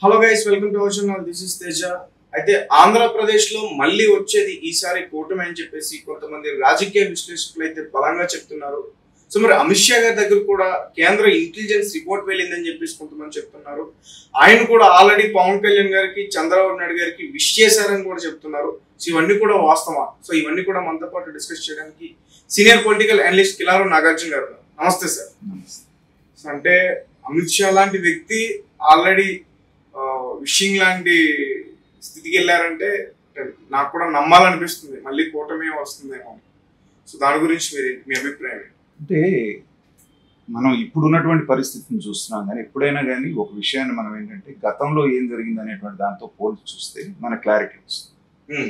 Hello guys, welcome to our channel. This is Teja. అయితే ఆంధ్రప్రదేశ్ లో మళ్ళీ వచ్చేది ఈసారి కూటమి అని చెప్పేసి కొంతమంది రాజకీయ విశ్లేషకులు అయితే బలంగా చెప్తున్నారు. సో మరి అమిత్ షా గారి దగ్గర కూడా కేంద్ర ఇంటెలిజెన్స్ రిపోర్ట్ వెళ్ళిందని చెప్పేసి కొంతమంది చెప్తున్నారు. ఆయన కూడా ఆల్రెడీ పవన్ కళ్యాణ్ గారికి, చంద్రబాబు నాయుడు గారికి విష్ చేశారని కూడా చెప్తున్నారు. సో ఇవన్నీ కూడా వాస్తవా? సో ఇవన్నీ కూడా మనతో పాటు డిస్కస్ చేయడానికి senior political analyst Kilaru Nagarjuna గారు. నమస్తే సార్. సో అంటే అమిత్ షా లాంటి వ్యక్తి ఆల్రెడీ విషింగ్ లాంటి స్థితికి వెళ్ళారంటే నాకు కూడా నమ్మాలనిపిస్తుంది మళ్ళీ కూటమి వస్తుందేమో. సో దాని గురించి మీ అభిప్రాయం? అంటే మనం ఇప్పుడున్నటువంటి పరిస్థితిని చూస్తున్నాం, కానీ ఎప్పుడైనా కానీ ఒక విషయాన్ని మనం ఏంటంటే గతంలో ఏం జరిగింది అనేటువంటి దాంతో పోల్చి చూస్తే మన క్లారిటీ వస్తుంది.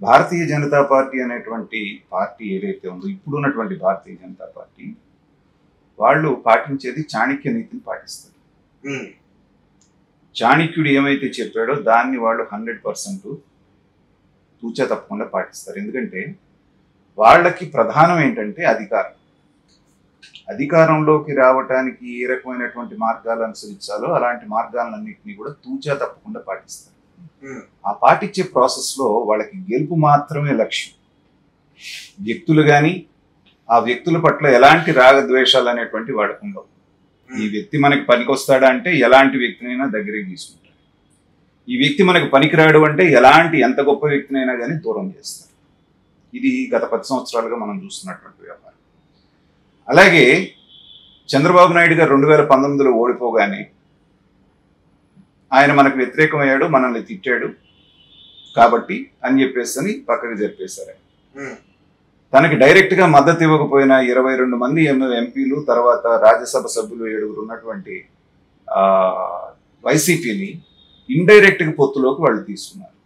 భారతీయ జనతా పార్టీ అనేటువంటి పార్టీ ఏదైతే ఉందో, ఇప్పుడున్నటువంటి భారతీయ జనతా పార్టీ వాళ్ళు పాటించేది చాణక్య నీతిని పాటిస్తారు. చాణక్యుడు ఏమైతే చెప్పాడో దాన్ని వాళ్ళు 100% తూచా తప్పకుండా పాటిస్తారు. ఎందుకంటే వాళ్ళకి ప్రధానం ఏంటంటే అధికారంలోకి రావటానికి ఏ రకమైనటువంటి మార్గాలు అనుసరించాలో అలాంటి మార్గాలన్నింటినీ కూడా తూచా తప్పకుండా పాటిస్తారు. ఆ పాటించే ప్రాసెస్లో వాళ్ళకి గెలుపు మాత్రమే లక్ష్యం. వ్యక్తులు కానీ ఆ వ్యక్తుల పట్ల ఎలాంటి రాగద్వేషాలు అనేటువంటి వాళ్ళకు ఉండవు. ఈ వ్యక్తి మనకి పనికొస్తాడా అంటే ఎలాంటి వ్యక్తినైనా దగ్గరికి తీసుకుంటారు. ఈ వ్యక్తి మనకు పనికిరాడు అంటే ఎంత గొప్ప వ్యక్తినైనా కానీ దూరం చేస్తారు. ఇది గత 10 సంవత్సరాలుగా మనం చూస్తున్నటువంటి వ్యవహారం. అలాగే చంద్రబాబు నాయుడు గారు 2019లో ఓడిపోగానే ఆయన మనకు వ్యతిరేకమయ్యాడు, మనల్ని తిట్టాడు కాబట్టి అని చెప్పేసి పక్కకి జరిపేశారు. తనకి డైరెక్ట్గా మద్దతు ఇవ్వకపోయిన 22 మంది ఎంపీలు, తర్వాత రాజ్యసభ సభ్యులు 7 ఉన్నటువంటి వైసీపీని ఇండైరెక్ట్గా పొత్తులోకి వాళ్ళు తీసుకున్నారు.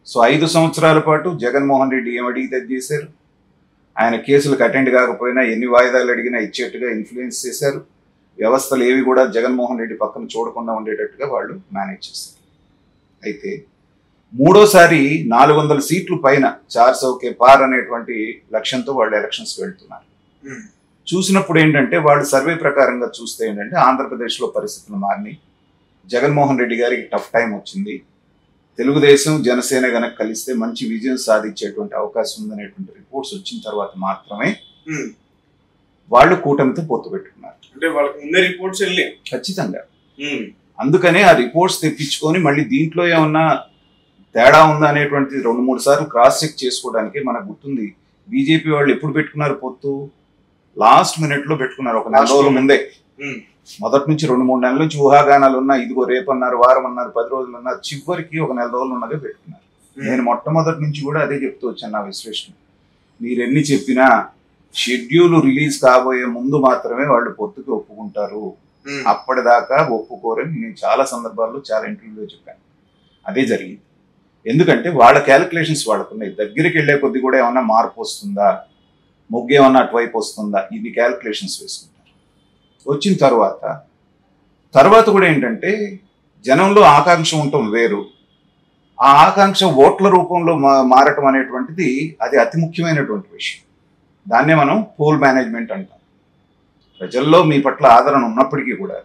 సో 5 సంవత్సరాల పాటు జగన్మోహన్ రెడ్డి ఏమడిగితే చేశారు. ఆయన కేసులకు అటెండ్ కాకపోయినా ఎన్ని వాయిదాలు అడిగినా ఇచ్చేట్టుగా ఇన్ఫ్లుయెన్స్ చేశారు. వ్యవస్థలు ఏవి కూడా జగన్మోహన్ రెడ్డి పక్కన చూడకుండా ఉండేటట్టుగా వాళ్ళు మేనేజ్ చేశారు. అయితే మూడోసారి 400 సీట్లు పైన 400 కే పార్ అనేటువంటి లక్ష్యంతో వాళ్ళు ఎలక్షన్స్కి వెళ్తున్నారు. చూసినప్పుడు ఏంటంటే వాళ్ళు సర్వే ప్రకారంగా చూస్తే ఏంటంటే ఆంధ్రప్రదేశ్లో పరిస్థితులు మారినాయి. జగన్మోహన్ రెడ్డి గారికి టఫ్ టైం వచ్చింది. తెలుగుదేశం జనసేన గనక కలిస్తే మంచి విజయం సాధించేటువంటి అవకాశం ఉందనేటువంటి రిపోర్ట్స్ వచ్చిన తర్వాత మాత్రమే వాళ్ళు కూటమితో పొత్తు పెట్టుకున్నారు. అంటే వాళ్ళకి ముందే రిపోర్ట్స్ వెళ్ళి ఖచ్చితంగా. అందుకనే ఆ రిపోర్ట్స్ తెప్పించుకొని మళ్ళీ దీంట్లో ఏమన్నా తేడా ఉందా అనేటువంటిది 2-3 సార్లు క్రాస్ చెక్ చేసుకోవడానికి మనకు గుర్తుంది. బీజేపీ వాళ్ళు ఎప్పుడు పెట్టుకున్నారు పొత్తు? లాస్ట్ మినిట్ లో పెట్టుకున్నారు, ఒక 4 రోజుల ముందే. మొదటి నుంచి 2-3 నెలల నుంచి ఊహాగానాలు ఉన్నా, ఇదిగో రేపు అన్నారు, వారం అన్నారు, 10 రోజులు అన్నారు, చివరికి ఒక 4 రోజులు ఉన్నదే పెట్టుకున్నారు. నేను మొట్టమొదటి నుంచి కూడా అదే చెప్తూ వచ్చాను నా విశ్లేషణ. మీరెన్ని చెప్పినా షెడ్యూల్ రిలీజ్ కాబోయే ముందు మాత్రమే వాళ్ళు పొత్తుకి ఒప్పుకుంటారు, అప్పటిదాకా ఒప్పుకోరని నేను చాలా సందర్భాల్లో చాలా ఇంటర్వ్యూలో చెప్పాను. అదే జరిగింది. ఎందుకంటే వాళ్ళ క్యాలిక్యులేషన్స్ వాళ్ళకున్నాయి. దగ్గరికి వెళ్లే కొద్ది కూడా ఏమన్నా మార్పు వస్తుందా, మొగ్గు ఏమన్నా అటువైపు వస్తుందా, ఇన్ని క్యాలిక్యులేషన్స్ వేసుకుంటారు. వచ్చిన తర్వాత కూడా ఏంటంటే జనంలో ఆకాంక్ష ఉండటం వేరు, ఆ ఆకాంక్ష ఓట్ల రూపంలో మారటం అనేటువంటిది అది అతి ముఖ్యమైనటువంటి విషయం. దాన్నే మనం పోల్ మేనేజ్మెంట్ అంటాం. ప్రజల్లో మీ పట్ల ఆదరణ ఉన్నప్పటికీ కూడా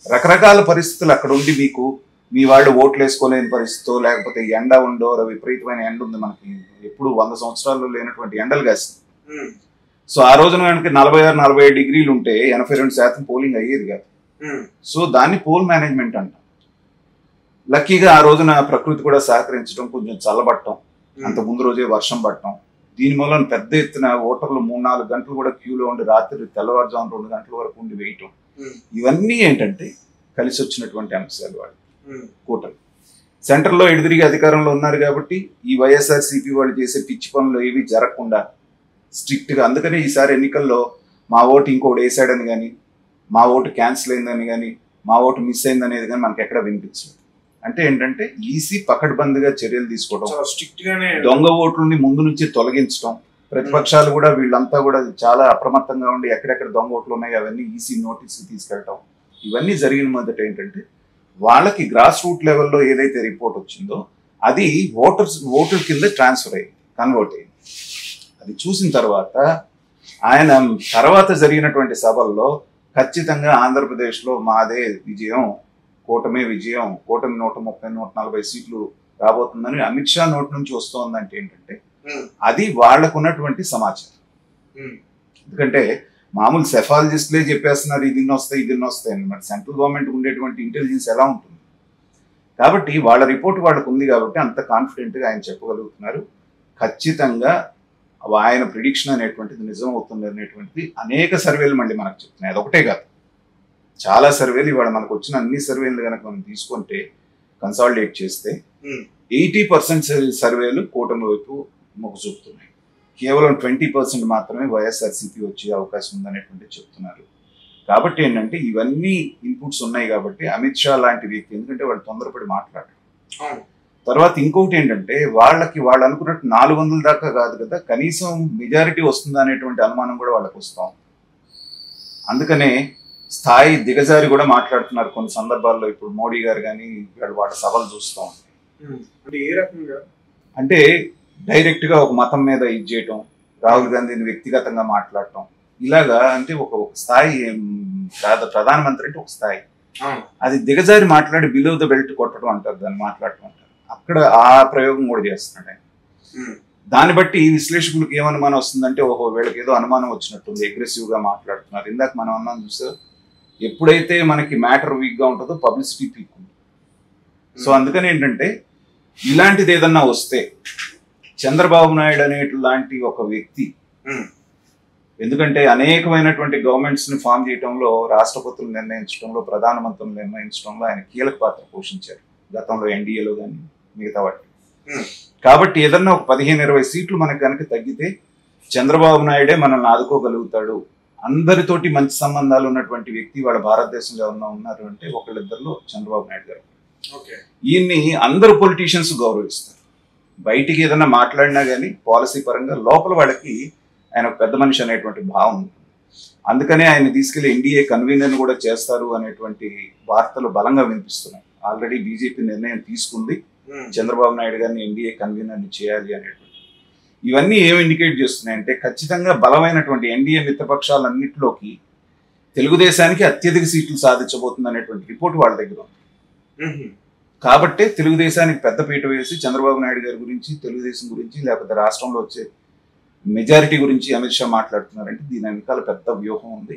రకరకాల పరిస్థితులు అక్కడ ఉండి మీకు మీ వాళ్ళు ఓట్లు వేసుకోలేని పరిస్థితితో, లేకపోతే ఎండ ఉండో, విపరీతమైన ఎండ ఉంది, మనకి ఎప్పుడు 100 సంవత్సరాల్లో లేనటువంటి ఎండలు కాస్తుంది. సో ఆ రోజున కనుక 46-47 డిగ్రీలు ఉంటే 82% పోలింగ్ అయ్యేది కాదు. సో దాన్ని పోల్ మేనేజ్మెంట్ అంటాం. లక్కీగా ఆ రోజున ప్రకృతి కూడా సహకరించడం, కొంచెం చల్లబట్టడం, అంత ముందు రోజే వర్షం పట్టడం, దీని మూలన పెద్ద ఎత్తున ఓటర్లు 3-4 గంటలు కూడా క్యూలో ఉండి రాత్రి తెల్లవారుజాము 2 గంటల వరకు ఉండి వేయటం, ఇవన్నీ ఏంటంటే కలిసి వచ్చినటువంటి అంశాలు. వాళ్ళు కూటమి సెంటర్లో ఎదురుగా అధికారంలో ఉన్నారు కాబట్టి ఈ వైఎస్ఆర్సీపీ వాళ్ళు చేసే పిచ్చి పనులు ఏవి జరగకుండా స్ట్రిక్ట్గా, అందుకనే ఈసారి ఎన్నికల్లో మా ఓటు ఇంకోటి వేసాడని కానీ, మా ఓటు క్యాన్సిల్ అయిందని కానీ, మా ఓటు మిస్ అయిందనేది కానీ మనకి ఎక్కడ వినిపించలేదు. అంటే ఏంటంటే ఈసీ పకడ్బందీగా చర్యలు తీసుకోవడం, దొంగ ఓట్లని ముందు నుంచి తొలగించడం, ప్రతిపక్షాలు కూడా వీళ్ళంతా కూడా చాలా అప్రమత్తంగా ఉండి ఎక్కడెక్కడ దొంగ ఓట్లు ఉన్నాయి అవన్నీ ఈసీ నోటీస్కి తీసుకెళ్ళటం, ఇవన్నీ జరిగిన మొదట ఏంటంటే వాళ్ళకి గ్రాస్ రూట్ లెవెల్లో ఏదైతే రిపోర్ట్ వచ్చిందో అది ఓటర్ కింద కన్వర్ట్ అయ్యింది. అది చూసిన తర్వాత ఆయన తర్వాత జరిగినటువంటి సభల్లో ఖచ్చితంగా ఆంధ్రప్రదేశ్లో మాదే విజయం, కూటమి విజయం, కూటమి 130, 140 సీట్లు రాబోతుందని అమిత్ షా నోటి నుంచి వస్తోందంటే ఏంటంటే అది వాళ్లకున్నటువంటి సమాచారం. ఎందుకంటే మామూలు సెఫాలజిస్టులే చెప్పేస్తున్నారు ఇది వస్తాయి ఇది వస్తాయి అని. మరి సెంట్రల్ గవర్నమెంట్ ఉండేటువంటి ఇంటెలిజెన్స్ ఎలా ఉంటుంది? కాబట్టి వాళ్ళ రిపోర్ట్ వాళ్ళకు ఉంది కాబట్టి అంత కాన్ఫిడెంట్గా ఆయన చెప్పగలుగుతున్నారు. ఖచ్చితంగా ఆయన ప్రిడిక్షన్ అనేటువంటిది నిజం అవుతుంది అనేటువంటిది అనేక సర్వేలు మళ్ళీ మనకు చెప్తున్నాయి. అదొకటే కాదు, చాలా సర్వేలు ఇవాళ మనకు వచ్చిన అన్ని సర్వేలు కనుక మనం తీసుకుంటే కన్సాలిడేట్ చేస్తే 80% సర్వేలు కూటమి వైపు మొగ్గు చూపుతున్నాయి. కేవలం 20% మాత్రమే వైఎస్ఆర్సీపీ వచ్చే అవకాశం ఉందనేటువంటి చెప్తున్నారు. కాబట్టి ఏంటంటే ఇవన్నీ ఇన్పుట్స్ ఉన్నాయి కాబట్టి అమిత్ షా లాంటి వ్యక్తి, ఎందుకంటే వాళ్ళు తొందరపడి మాట్లాడారు. తర్వాత ఇంకొకటి ఏంటంటే వాళ్ళు అనుకున్నట్టు 400 దాకా కాదు కదా, కనీసం మెజారిటీ వస్తుందా అనేటువంటి అనుమానం కూడా వాళ్ళకి వస్తాం. అందుకనే స్థాయి దిగజారి కూడా మాట్లాడుతున్నారు కొన్ని సందర్భాల్లో. ఇప్పుడు మోడీ గారు కానీ వాళ్ళ సభలు చూస్తూ ఉంటాయి. అంటే ఏ రకంగా అంటే డైరెక్ట్ గా ఒక మతం మీద ఇది చేయటం, రాహుల్ గాంధీని వ్యక్తిగతంగా మాట్లాడటం, ఇలాగా. అంటే ఒక స్థాయి, ప్రధానమంత్రి అంటే ఒక స్థాయి, అది దిగజారి మాట్లాడి బిలో ద బెల్ట్ కొట్టడం అంటారు, దాన్ని మాట్లాడటం అంటారు. అక్కడ ఆ ప్రయోగం కూడా చేస్తున్నాడు ఆయన. దాన్ని బట్టి విశ్లేషకులకు ఏమనుమానం వస్తుందంటే ఓహో వీళ్ళకి ఏదో అనుమానం వచ్చినట్టుంది, అగ్రెసివ్ గా మాట్లాడుతున్నారు. ఇందాక మనం అన్నాం చూసా, ఎప్పుడైతే మనకి మ్యాటర్ వీక్ గా ఉంటుందో పబ్లిసిటీ పీక్ ఉంటుంది. సో అందుకని ఏంటంటే ఇలాంటిది ఏదన్నా వస్తే చంద్రబాబు నాయుడు అనేలాంటి ఒక వ్యక్తి, ఎందుకంటే అనేకమైనటువంటి గవర్నమెంట్స్ ని ఫామ్ చేయడంలో, రాష్ట్రపతులు నిర్ణయించడంలో, ప్రధానమంత్రులు నిర్ణయించడంలో ఆయన కీలక పాత్ర పోషించారు గతంలో ఎన్డీఏలో కానీ మిగతా వాటి. కాబట్టి ఏదన్నా ఒక 15-20 సీట్లు మనకు కనుక తగ్గితే చంద్రబాబు నాయుడే మనల్ని ఆదుకోగలుగుతాడు. అందరితోటి మంచి సంబంధాలు ఉన్నటువంటి వ్యక్తి వాళ్ళ భారతదేశంలో ఎవరన్నా ఉన్నారు అంటే ఒకళ్ళిద్దరిలో చంద్రబాబు నాయుడు గారు. ఈయన్ని అందరు పొలిటీషియన్స్ గౌరవిస్తారు. బయటికి ఏదన్నా మాట్లాడినా కానీ పాలసీ పరంగా లోపల వాళ్ళకి ఆయన ఒక పెద్ద మనిషి అనేటువంటి భావం ఉంటుంది. అందుకనే ఆయన తీసుకెళ్లి ఎన్డీఏ కన్వీనర్ కూడా చేస్తారు అనేటువంటి వార్తలు బలంగా వినిపిస్తున్నాయి. ఆల్రెడీ బీజేపీ నిర్ణయం తీసుకుంది చంద్రబాబు నాయుడు గారిని ఎన్డీఏ కన్వీనర్ని చేయాలి అనేటువంటి. ఇవన్నీ ఏమి ఇండికేట్ చేస్తున్నాయంటే ఖచ్చితంగా బలమైనటువంటి ఎన్డీఏ మిత్రపక్షాలన్నింటిలోకి తెలుగుదేశానికి అత్యధిక సీట్లు సాధించబోతుంది అనేటువంటి రిపోర్ట్ వాళ్ళ దగ్గర ఉంది. కాబట్టే తెలుగుదేశానికి పెద్దపీట వేసి చంద్రబాబు నాయుడు గారి గురించి, తెలుగుదేశం గురించి, లేకపోతే రాష్ట్రంలో వచ్చే మెజారిటీ గురించి అమిత్ షా మాట్లాడుతున్నారంటే దీని వెనకాల పెద్ద వ్యూహం ఉంది.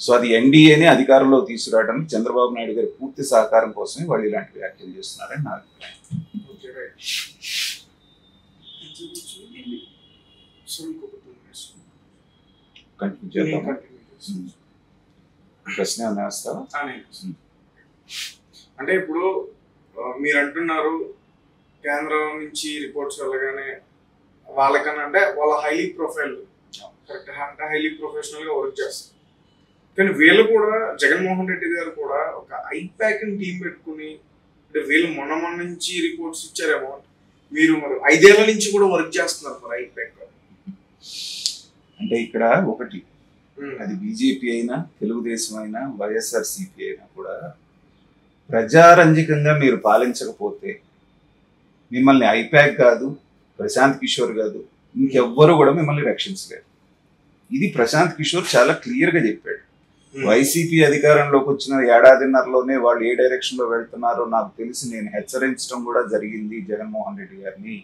సో అది ఎన్డీఏని అధికారంలో తీసుకురావడానికి చంద్రబాబు నాయుడు గారి పూర్తి సహకారం కోసమే వాళ్ళు ఇలాంటి వ్యాఖ్యలు చేస్తున్నారని నా అభిప్రాయం. కంటిన్యూ చేద్దాం. ప్రశ్న ఏమైనా వేస్తావా? అంటే ఇప్పుడు మీరు అంటున్నారు కేంద్రం నుంచి రిపోర్ట్స్ వెళ్ళగానే వాళ్ళకన్నా అంటే వాళ్ళ హైలీ ప్రొఫైల్ కరెక్ట్ అంటే హైలీ ప్రొఫెషనల్ గా వర్క్ చేస్తారు. కానీ వీళ్ళు కూడా జగన్మోహన్ రెడ్డి గారు కూడా ఒక ఐపాక్ని టీం పెట్టుకుని, అంటే వీళ్ళు మొన్న నుంచి రిపోర్ట్స్ ఇచ్చారేమో, మీరు మరి 5 ఏళ్ల నుంచి కూడా వర్క్ చేస్తున్నారు మరి ఐపాక్. అంటే ఇక్కడ ఒకటి, అది బీజేపీ అయినా, తెలుగుదేశం అయినా, వైఎస్ఆర్సీపీ అయినా కూడా ప్రజారంజకంగా మీరు పాలించకపోతే మిమ్మల్ని ఐపాక్ కాదు, ప్రశాంత్ కిషోర్ కాదు, ఇంకెవ్వరూ కూడా మిమ్మల్ని రక్షించలేరు. ఇది ప్రశాంత్ కిషోర్ చాలా క్లియర్గా చెప్పాడు. వైసీపీ అధికారంలోకి వచ్చిన ఏడాదిన్నరలోనే వాళ్ళు ఏ డైరెక్షన్ లో వెళ్తున్నారో నాకు తెలిసి నేను హెచ్చరించడం కూడా జరిగింది జగన్మోహన్ రెడ్డి గారిని.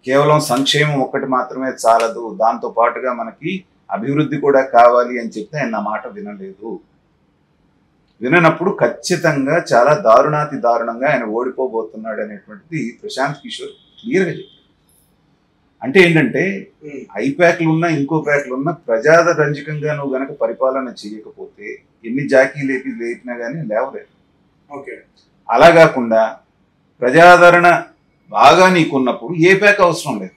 కేవలం సంక్షేమం ఒక్కటి మాత్రమే చాలదు, దాంతో పాటుగా మనకి అభివృద్ధి కూడా కావాలి అని చెప్తే ఆయన నా మాట వినలేదు. విననప్పుడు ఖచ్చితంగా చాలా దారుణాతి దారుణంగా ఆయన ఓడిపోబోతున్నాడు అనేటువంటిది ప్రశాంత్ కిషోర్ క్లియర్గా చెప్పాడు. అంటే ఏంటంటే ఐప్యాక్లు ఉన్నా, ఇంకో ప్యాక్లు ఉన్నా, ప్రజారంజకంగా నువ్వు గనక పరిపాలన చేయకపోతే ఎన్ని జాకీ లేపినా కానీ లేవలేదు. అలా కాకుండా ప్రజాదరణ బాగా నీకున్నప్పుడు ఏ ప్యాక్ అవసరం లేదు.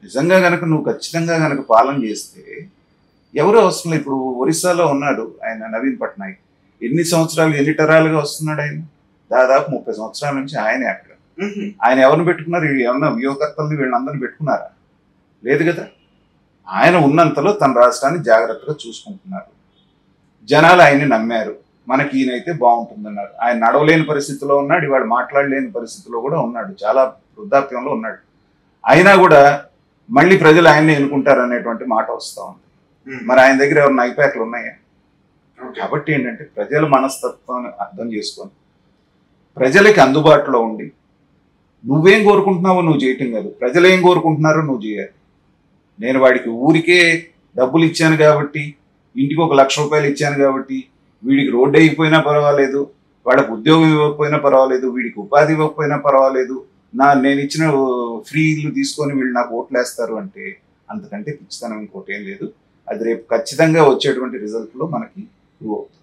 నిజంగా గనక నువ్వు ఖచ్చితంగా గనక పాలన చేస్తే ఎవరు అవసరం లేదు. ఇప్పుడు ఒరిస్సాలో ఉన్నాడు ఆయన నవీన్ పట్నాయక్, ఎన్ని సంవత్సరాలు, ఎన్ని తరాలుగా వస్తున్నాడు ఆయన? దాదాపు 30 సంవత్సరాల నుంచి ఆయనే అక్కడ. ఆయన ఎవరిని పెట్టుకున్నారు? ఏమన్నా వ్యూహకర్తల్ని వీళ్ళందరినీ పెట్టుకున్నారా? లేదు కదా. ఆయన ఉన్నంతలో తన రాష్ట్రాన్ని జాగ్రత్తగా చూసుకుంటున్నారు. జనాలు ఆయన్ని నమ్మారు, మనకి ఈయనైతే బాగుంటుందన్నారు. ఆయన నడవలేని పరిస్థితిలో ఉన్నాడు, ఇవాళ మాట్లాడలేని పరిస్థితిలో కూడా ఉన్నాడు, చాలా వృద్ధాప్యంలో ఉన్నాడు. అయినా కూడా మళ్ళీ ప్రజలు ఆయన్ని ఎన్నుకుంటారు అనేటువంటి మాట వస్తూ ఉంది. మరి ఆయన దగ్గర ఎవరిన ఐపాక్లు ఉన్నాయా? కాబట్టి ఏంటంటే ప్రజల మనస్తత్వాన్ని అర్థం చేసుకొని ప్రజలకి అందుబాటులో ఉండి నువ్వేం కోరుకుంటున్నావో నువ్వు చేయటం కాదు, ప్రజలు ఏం కోరుకుంటున్నారో నువ్వు చేయాలి. నేను వాడికి ఊరికే డబ్బులు ఇచ్చాను కాబట్టి, ఇంటికి 1 లక్ష రూపాయలు ఇచ్చాను కాబట్టి వీడికి రోడ్డు అయిపోయినా పర్వాలేదు, వాళ్ళకి ఉద్యోగం ఇవ్వకపోయినా పర్వాలేదు, వీడికి ఉపాధి ఇవ్వకపోయినా పర్వాలేదు, నేను ఇచ్చిన ఫ్రీ ఇల్లు తీసుకొని వీళ్ళు నాకు ఓట్లు వేస్తారు అంటే అంతకంటే పిచ్చితనం ఇంకోటి ఏం లేదు. అది రేపు ఖచ్చితంగా వచ్చేటువంటి రిజల్ట్లో మనకి ప్రూవ్ అవుతుంది.